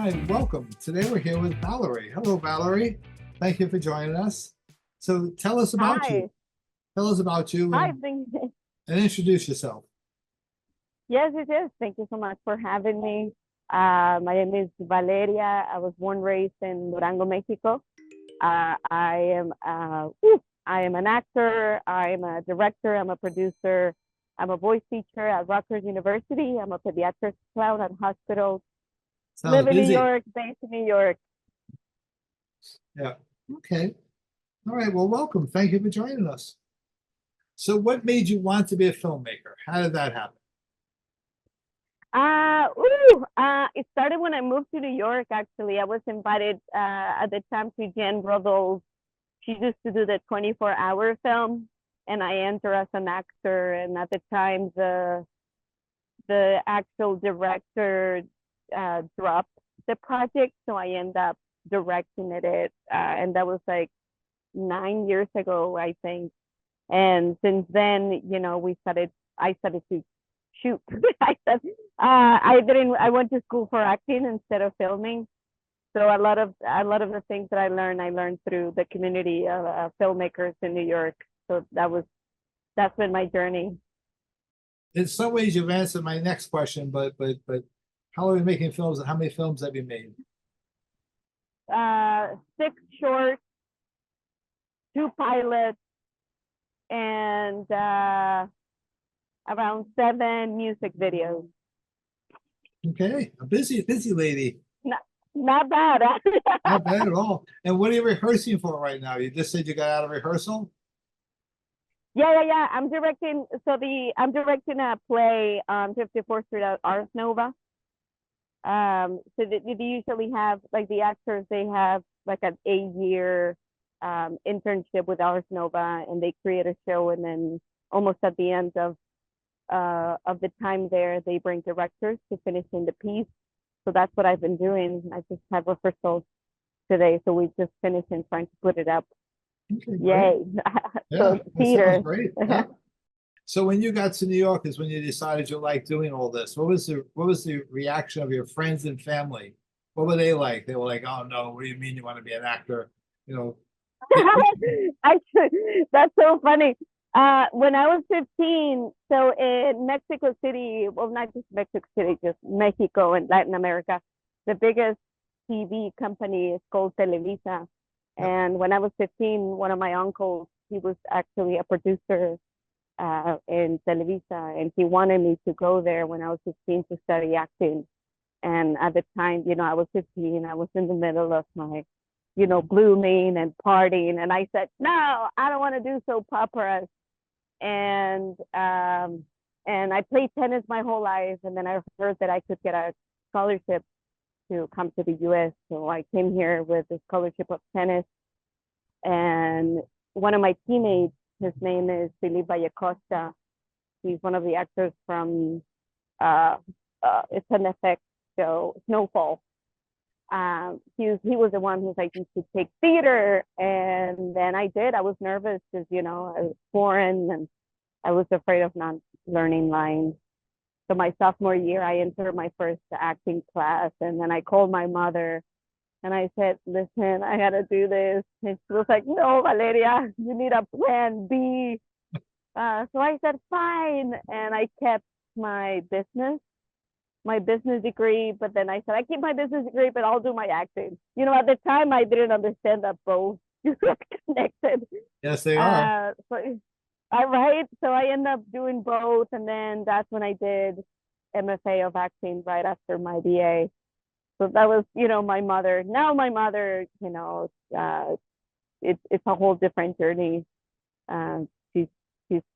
Hi, welcome. Today we're here with Valerie. Hello, Valerie. Thank you for joining us. So tell us about you. Hi. Tell us about you Hi. and introduce yourself. Yes, it is. Thank you so much for having me. My name is Valeria. I was born raised in Durango, Mexico. I am an actor. I'm a director. I'm a producer. I'm a voice teacher at Rutgers University. I'm a pediatric clown at hospitals. Sounds Live in New busy. York, based in New York. Yeah. Okay. All right. Well, welcome. Thank you for joining us. So what made you want to be a filmmaker? How did that happen? It started when I moved to New York, actually. I was invited at the time to Jen Rodolphe. She used to do the 24-hour film, and I entered as an actor. And at the time, the actual director dropped the project, so I ended up directing it. And that was like 9 years ago, I think. And since then, I started to shoot. I went to school for acting instead of filming. So a lot of the things that I learned through the community of filmmakers in New York. So that's been my journey. In some ways, you've answered my next question, but how are you making films and how many films have you made? Six shorts, two pilots, and around seven music videos. Okay, a busy lady. Not bad. Not bad at all. And what are you rehearsing for right now? You just said you got out of rehearsal? Yeah. I'm directing a play on 54th Street at Ars Nova. They usually have like the actors, they have like an 8-year internship with Ars Nova, and they create a show, and then almost at the end of the time there, they bring directors to finish in the piece. So that's what I've been doing. I just have rehearsals today, so we just finished and trying to put it up. Okay, great. Yay! Yeah, So that sounds theater. great. Yeah. So when you got to New York is when you decided you liked doing all this. What was the reaction of your friends and family? What were they like? They were like, "Oh no, what do you mean you want to be an actor?" You know, Actually, that's so funny. When I was 15, so in Mexico City, well, not just Mexico City, just Mexico and Latin America, the biggest TV company is called Televisa. yeah. And when I was 15, one of my uncles, he was actually a producer in Televisa, and he wanted me to go there when I was 15 to study acting. And at the time, I was 15, I was in the middle of my blooming and partying. And I said, no, I don't want to do soap operas. And I played tennis my whole life. And then I heard that I could get a scholarship to come to the US. So I came here with a scholarship of tennis. And one of my teammates, his name is Felipe Vallacosta. He's one of the actors from it's an FX show, Snowfall. He was the one who's like, you should take theater, and then I did. I was nervous because I was foreign and I was afraid of not learning lines. So my sophomore year, I entered my first acting class, and then I called my mother and I said, "Listen, I gotta do this." And she was like, "No, Valeria, you need a plan B." So I said, "Fine," and I kept my business my business degree, but then I said, I keep my business degree, but I'll do my acting. At the time, I didn't understand that both are connected. Yes, they are. So I ended up doing both, and then that's when I did MFA of acting right after my BA. So that was, my mother. Now my mother, it's a whole different journey. She's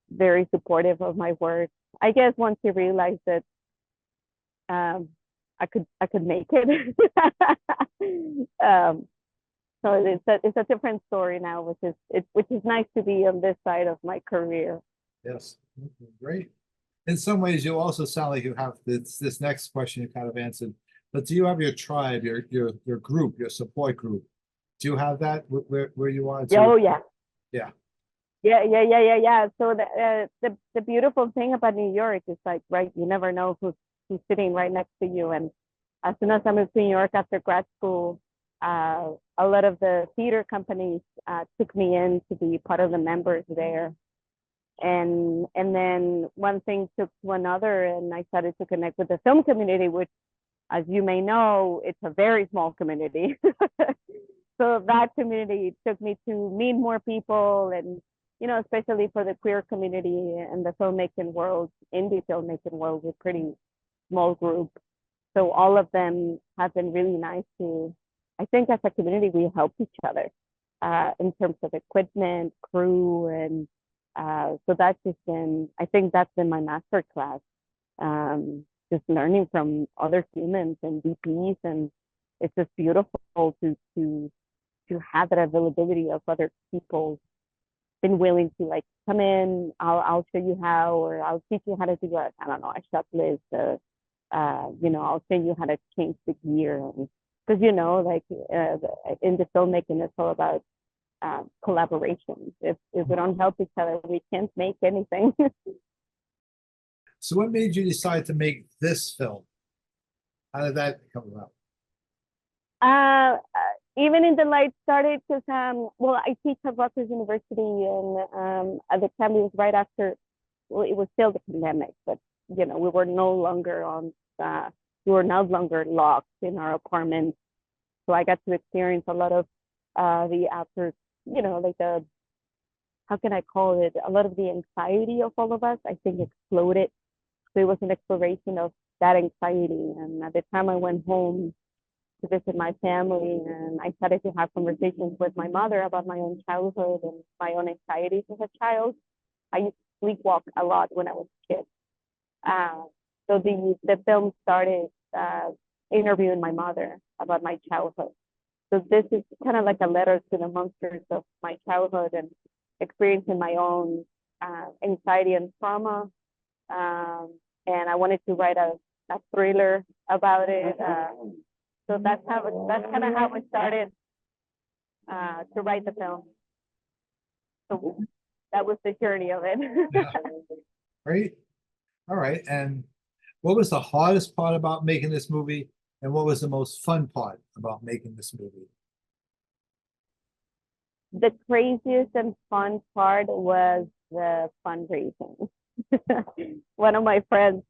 very supportive of my work. I guess once she realized that I could make it. um, so it's a different story now, which is nice to be on this side of my career. Yes. Okay, great. In some ways, you also sound like you have this next question you kind of answered. But do you have your tribe, your group, your support group? Do you have that where you are to? Oh yeah. Yeah. Yeah. So the beautiful thing about New York is like, right, you never know who's sitting right next to you, and as soon as I moved to New York after grad school, a lot of the theater companies took me in to be part of the members there. And then one thing took to another, and I started to connect with the film community, which, as you may know, it's a very small community. So that community took me to meet more people, and especially for the queer community and the filmmaking world, indie filmmaking world, a pretty small group. So all of them have been really nice to, I think as a community, we help each other in terms of equipment, crew, and so that's just been, I think that's been my master class, just learning from other humans and DPs, and it's just beautiful to have that availability of other people been willing to like come in. I'll show you how, or I'll teach you how to do a, I don't know, a shot list. I'll show you how to change the gear, because like in the filmmaking, it's all about collaboration. If we don't help each other, we can't make anything. So what made you decide to make this film? How did that come about? Even in the light started because well, I teach at Rutgers University, and at the time it was right after, well, it was still the pandemic, but we were no longer we were no longer locked in our apartment. So I got to experience a lot of the after, like the, how can I call it, a lot of the anxiety of all of us, I think, exploded. So it was an exploration of that anxiety. And at the time I went home to visit my family, and I started to have conversations with my mother about my own childhood and my own anxieties as a child. I used to sleepwalk a lot when I was a kid. So the film started interviewing my mother about my childhood. So this is kind of like a letter to the monsters of my childhood and experiencing my own anxiety and trauma. And I wanted to write a thriller about it. So that's kind of how it started to write the film. So that was the journey of it. Yeah. Great. All right. And what was the hardest part about making this movie? And what was the most fun part about making this movie? The craziest and fun part was the fundraising. One of my friends,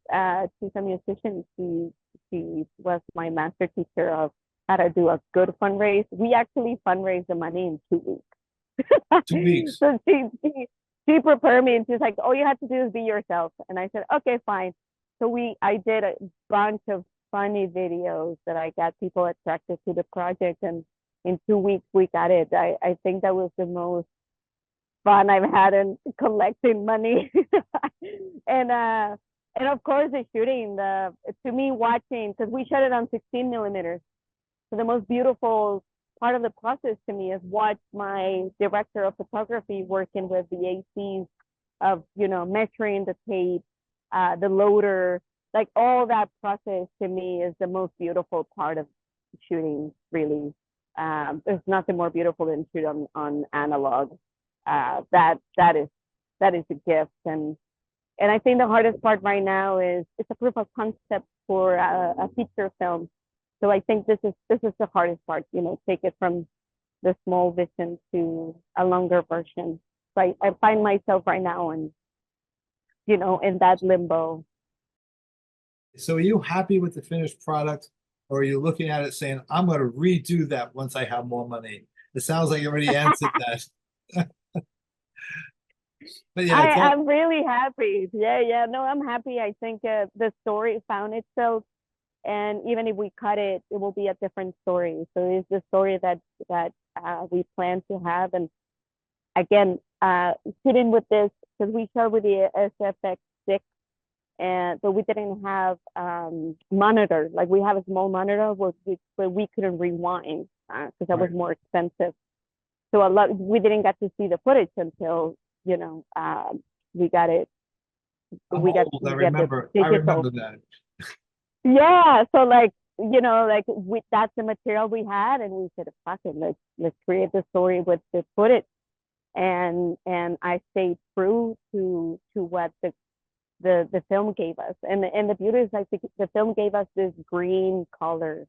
she's a musician. She was my master teacher of how to do a good fundraise. We actually fundraised the money in 2 weeks. 2 weeks. So she prepared me, and she's like, "All you have to do is be yourself." And I said, "Okay, fine." So I did a bunch of funny videos that I got people attracted to the project, and in 2 weeks we got it. I think that was the most fun I've had in collecting money. And of course the shooting, to me, watching, because we shot it on 16 millimeters. So the most beautiful part of the process to me is watch my director of photography working with the ACs of, measuring the tape, the loader, like all that process to me is the most beautiful part of shooting, really. There's nothing more beautiful than shoot on analog. That is a gift. And I think the hardest part right now is it's a proof of concept for a feature film. So I think this is the hardest part, take it from the small vision to a longer version. So I find myself right now in that limbo. So are you happy with the finished product, or are you looking at it saying, I'm going to redo that once I have more money? It sounds like you already answered that. But yeah, I'm really happy. Yeah. No, I'm happy. I think the story found itself, and even if we cut it, it will be a different story. So it's the story that we plan to have. And again, shooting with this, because we shot with the SFX6, and so we didn't have monitor. Like, we have a small monitor where we couldn't rewind because that was more expensive. So we didn't get to see the footage until we got it. I'm old, I remember that. Yeah, so that's the material we had, and we said, "Fuck it, let's create the story with the footage." And I stayed true to what the film gave us. And the beauty is, I think the film gave us this green color,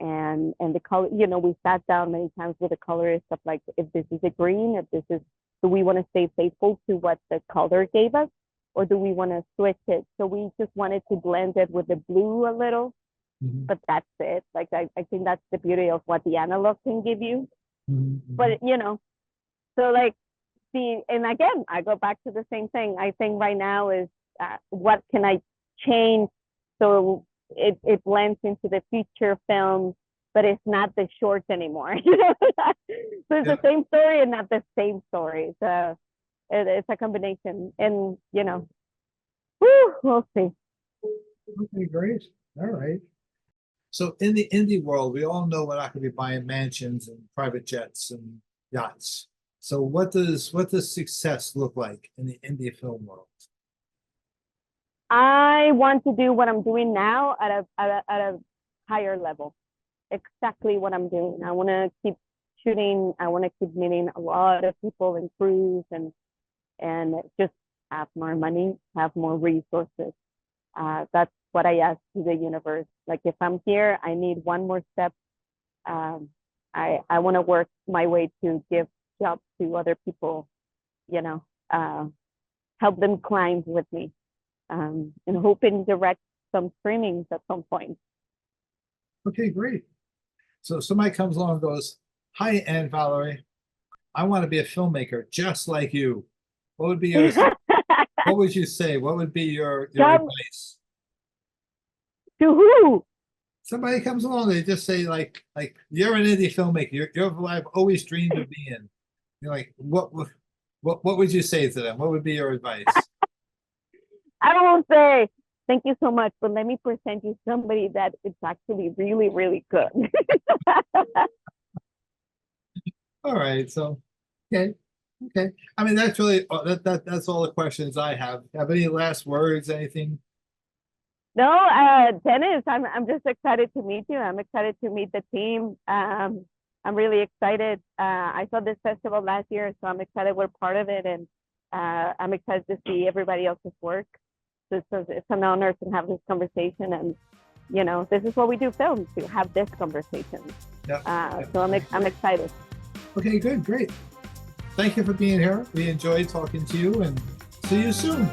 and the color, you know, we sat down many times with the colorist of like, if this is a green, if this is, do we want to stay faithful to what the color gave us, or do we want to switch it? So we just wanted to blend it with the blue a little, Mhm. but that's it. Like, I think that's the beauty of what the analog can give you. Mhm. But, you know, so like, and again, I go back to the same thing. I think right now is, what can I change so it blends into the feature film, but it's not the shorts anymore. You know, so it's Yeah. the same story and not the same story. So it's a combination, and you know, we'll see. Okay, great. All right. So in the indie world, we all know we're not going to be buying mansions and private jets and yachts. So what does success look like in the indie film world? I want to do what I'm doing now at a higher level. Exactly what I'm doing. I want to keep shooting. I want to keep meeting a lot of people and crews, and just have more money, have more resources. That's what I ask to the universe. Like, if I'm here, I need one more step. Um, I want to work my way to give jobs to other people, you know, help them climb with me, and hoping direct some screenings at some point. Okay, great. So somebody comes along and goes, "Hi, Aunt Valerie, I want to be a filmmaker just like you." What would be your what would you say? What would be your Come advice? to who? Somebody comes along, they just say like you're an indie filmmaker. You're who I've always dreamed of being. You're like, what would you say to them? What would be your advice? I won't say thank you so much, but let me present you somebody that is actually really, really good. All right, so okay, okay. I mean, that's really that's all the questions I have. Have any last words? Anything? No, Dennis, I'm just excited to meet you. I'm excited to meet the team. I'm really excited. I saw this festival last year, so I'm excited we're part of it, and I'm excited to see everybody else's work. So it's an honor to have this conversation, and you know, this is what we do, film, to have this conversation. Yeah. So I'm excited. Okay, good, great. Thank you for being here. We enjoyed talking to you, and see you soon.